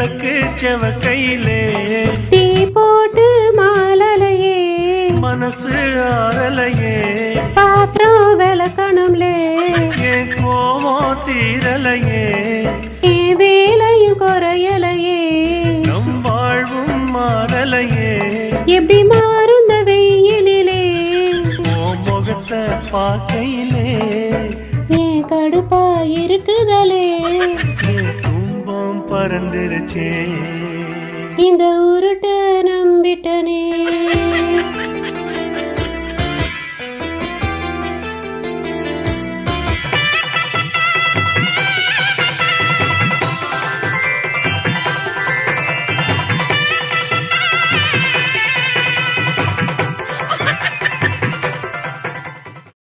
விளக்கு செவக்கையிலே டீ போட்டு மாலலையே மனசு ஆறலையே பாத்திரம் விளக்கணும்லே என் கோபம் தீரலையே என் வேலையும் குறையலையே நம் வாழ்வும் மாறலையே எப்படி மாறுந்த வெயிலிலே உன் முகத்தை பார்க்கையிலே ஏன் கடுப்பா இருக்குதலே என் துன்பம் பறந்துருச்சே இந்த உருட்ட நம்பிட்டனே